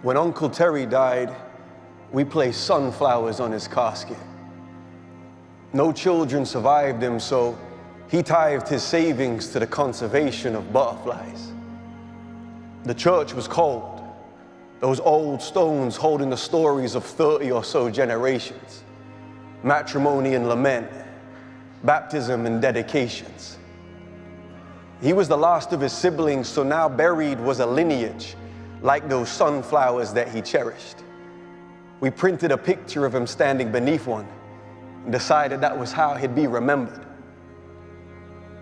When Uncle Terry died, we placed sunflowers on his casket. No children survived him, so he tithed his savings to the conservation of butterflies. The church was cold, those old stones holding the stories of 30 or so generations, matrimony and lament, baptism and dedications. He was the last of his siblings, so now buried was a lineage like those sunflowers that he cherished. We printed a picture of him standing beneath one and decided that was how he'd be remembered.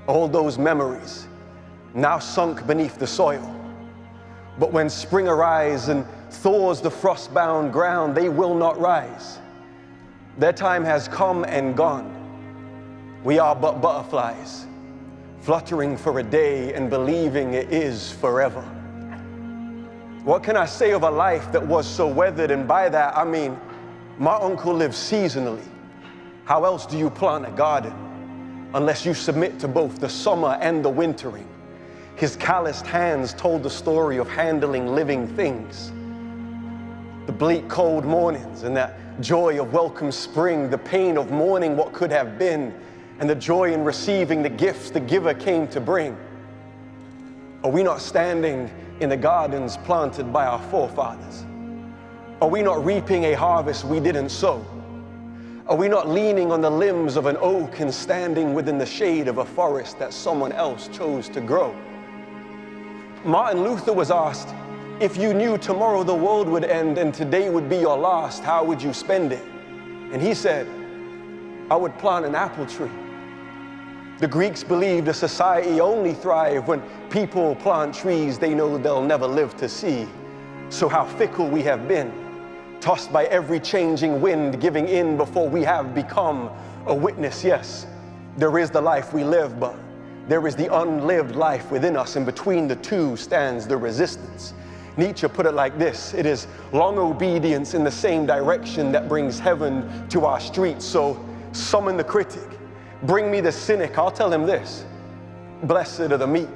All those memories now sunk beneath the soil. But when spring arrives and thaws the frost-bound ground, they will not rise. Their time has come and gone. We are but butterflies, fluttering for a day and believing it is forever. What can I say of a life that was so weathered? And by that, I mean, my uncle lived seasonally. How else do you plant a garden unless you submit to both the summer and the wintering? His calloused hands told the story of handling living things. The bleak, cold mornings and that joy of welcome spring, the pain of mourning what could have been, and the joy in receiving the gifts the giver came to bring. Are we not standing in the gardens planted by our forefathers? Are we not reaping a harvest we didn't sow? Are we not leaning on the limbs of an oak and standing within the shade of a forest that someone else chose to grow? Martin Luther was asked, if you knew tomorrow the world would end and today would be your last, how would you spend it? And he said, I would plant an apple tree. The Greeks believed a society only thrived when people plant trees they know they'll never live to see. So how fickle we have been, tossed by every changing wind, giving in before we have become a witness. Yes, there is the life we live, but there is the unlived life within us, and between the two stands the resistance. Nietzsche put it like this: it is long obedience in the same direction that brings heaven to our streets. So summon the critic, bring me the cynic, I'll tell him this: blessed are the meek.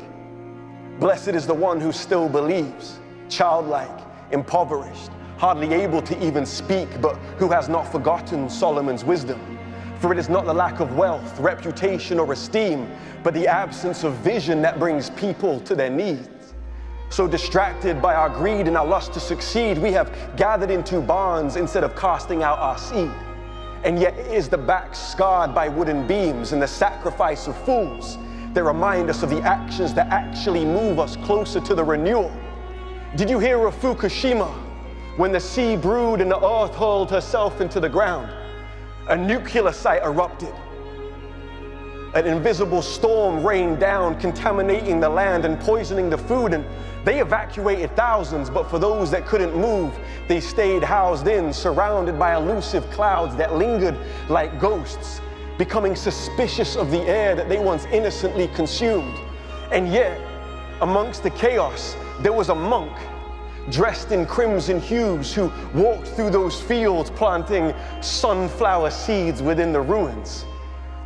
Blessed is the one who still believes, childlike, impoverished, hardly able to even speak, but who has not forgotten Solomon's wisdom. For it is not the lack of wealth, reputation, or esteem, but the absence of vision that brings people to their knees. So distracted by our greed and our lust to succeed, we have gathered into barns instead of casting out our seed. And yet it is the back scarred by wooden beams and the sacrifice of fools that remind us of the actions that actually move us closer to the renewal. Did you hear of Fukushima? When the sea brewed and the earth hurled herself into the ground, a nuclear site erupted. An invisible storm rained down, contaminating the land and poisoning the food, and they evacuated thousands, but for those that couldn't move, they stayed housed in, surrounded by elusive clouds that lingered like ghosts, becoming suspicious of the air that they once innocently consumed. And yet, amongst the chaos, there was a monk dressed in crimson hues who walked through those fields planting sunflower seeds within the ruins.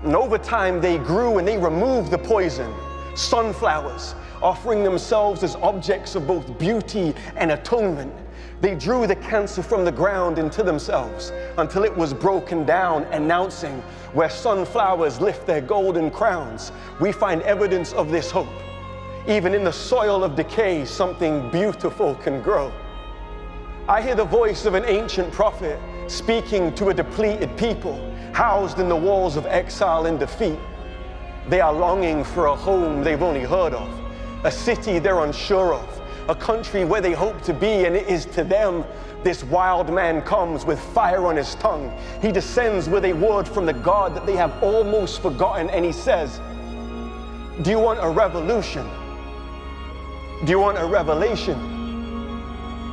And over time they grew and they removed the poison, sunflowers, offering themselves as objects of both beauty and atonement. They drew the cancer from the ground into themselves until it was broken down, announcing, where sunflowers lift their golden crowns, we find evidence of this hope. Even in the soil of decay, something beautiful can grow. I hear the voice of an ancient prophet speaking to a depleted people, housed in the walls of exile and defeat. They are longing for a home they've only heard of, a city they're unsure of, a country where they hope to be, and it is to them this wild man comes with fire on his tongue. He descends with a word from the God that they have almost forgotten, and he says, do you want a revolution? Do you want a revelation?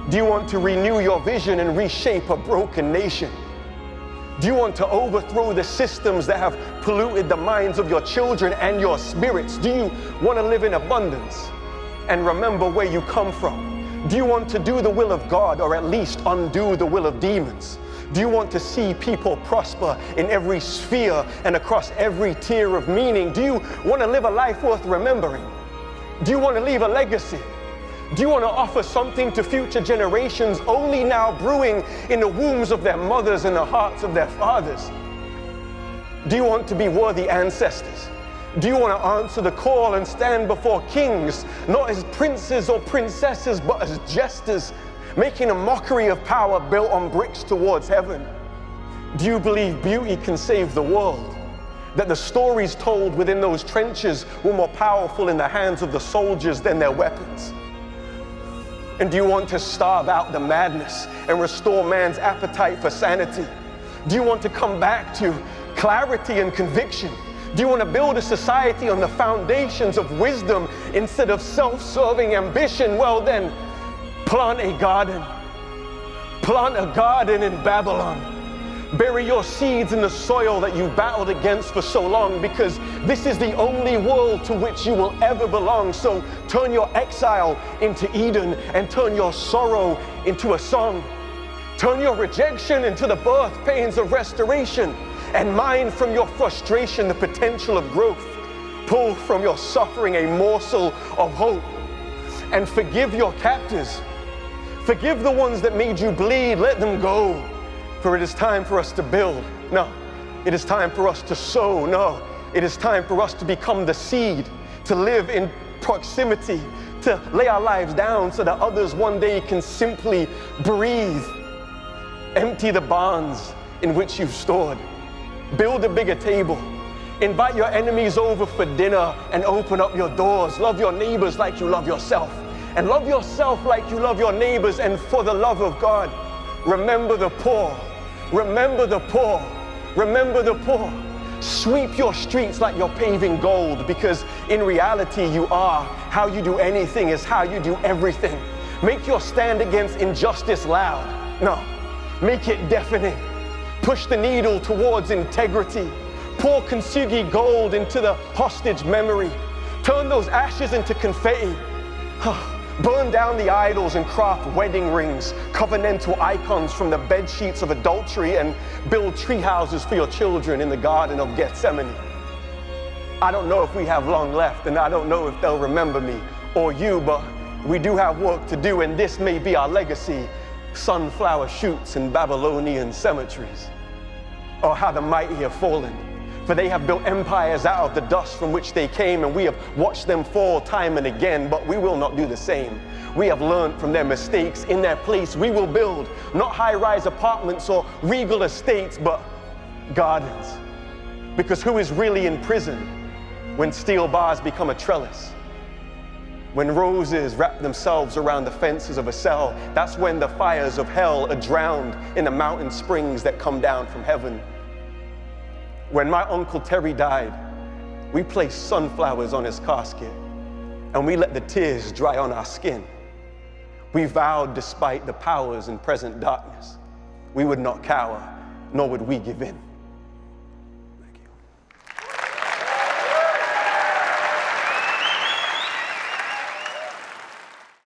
Do you want to renew your vision and reshape a broken nation? Do you want to overthrow the systems that have polluted the minds of your children and your spirits? Do you want to live in abundance and remember where you come from? Do you want to do the will of God, or at least undo the will of demons? Do you want to see people prosper in every sphere and across every tier of meaning? Do you want to live a life worth remembering? Do you want to leave a legacy? Do you want to offer something to future generations only now brewing in the wombs of their mothers and the hearts of their fathers? Do you want to be worthy ancestors? Do you want to answer the call and stand before kings, not as princes or princesses, but as jesters, making a mockery of power built on bricks towards heaven? Do you believe beauty can save the world? That the stories told within those trenches were more powerful in the hands of the soldiers than their weapons? And do you want to starve out the madness and restore man's appetite for sanity? Do you want to come back to clarity and conviction? Do you want to build a society on the foundations of wisdom instead of self-serving ambition? Well then, plant a garden. Plant a garden in Babylon. Bury your seeds in the soil that you battled against for so long, because this is the only world to which you will ever belong. So turn your exile into Eden and turn your sorrow into a song. Turn your rejection into the birth pains of restoration, and mine from your frustration the potential of growth. Pull from your suffering a morsel of hope, and forgive your captors. Forgive the ones that made you bleed, let them go. For it is time for us to build. No, it is time for us to sow. No, it is time for us to become the seed, to live in proximity, to lay our lives down so that others one day can simply breathe. Empty the barns in which you've stored. Build a bigger table. Invite your enemies over for dinner and open up your doors. Love your neighbors like you love yourself. And love yourself like you love your neighbors. And for the love of God, remember the poor. Remember the poor. Remember the poor. Sweep your streets like you're paving gold, because in reality you are. How you do anything is how you do everything. Make your stand against injustice loud. No, make it deafening. Push the needle towards integrity. Pour kintsugi gold into the hostage memory. Turn those ashes into confetti. Burn down the idols and craft wedding rings, covenantal icons from the bed sheets of adultery, and build tree houses for your children in the Garden of Gethsemane. I don't know if we have long left, and I don't know if they'll remember me or you, but we do have work to do, and this may be our legacy. Sunflower shoots in Babylonian cemeteries. Oh, how the mighty have fallen. For they have built empires out of the dust from which they came, and we have watched them fall time and again, but we will not do the same. We have learned from their mistakes. In their place, we will build not high-rise apartments or regal estates, but gardens. Because who is really in prison when steel bars become a trellis? When roses wrap themselves around the fences of a cell, that's when the fires of hell are drowned in the mountain springs that come down from heaven. When my Uncle Terry died, we placed sunflowers on his casket, and we let the tears dry on our skin. We vowed, despite the powers in present darkness, we would not cower, nor would we give in.